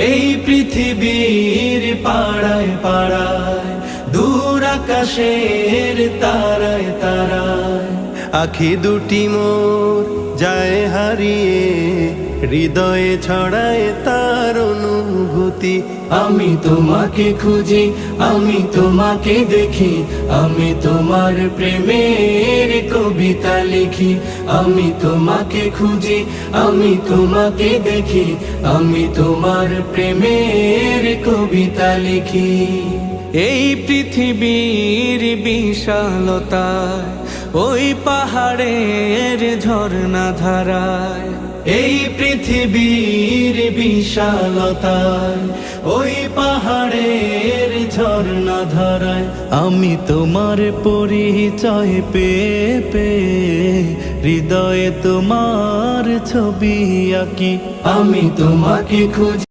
এই পৃথিবীর পাড়ায় পাড়ায়, দূর আকাশের তারায় তারায়, আখি দুটি মোর যায় হারিয়ে, হৃদয়ে ছড়ায় তার অনুভূতি। আমি তোমাকে খুঁজি, আমি তোমাকে দেখি, আমি তোমার প্রেমের কবিতা লিখি। আমি তোমাকে খুঁজি, আমি তোমাকে দেখি, আমি তোমার প্রেমের কবিতা লিখি। এই পৃথিবীর বিশালতায়, ওই পাহাড়ের ঝর্ণা ধারায়, এই পৃথিবীর বিশালতায়, ওই পাহাড়ের ঝর্ণা ধারায়, আমি তোমার পরিচয় পেয়ে পেয়ে, হৃদয়ে তোমার ছবি আঁকি। আমি তোমাকে খুঁজি।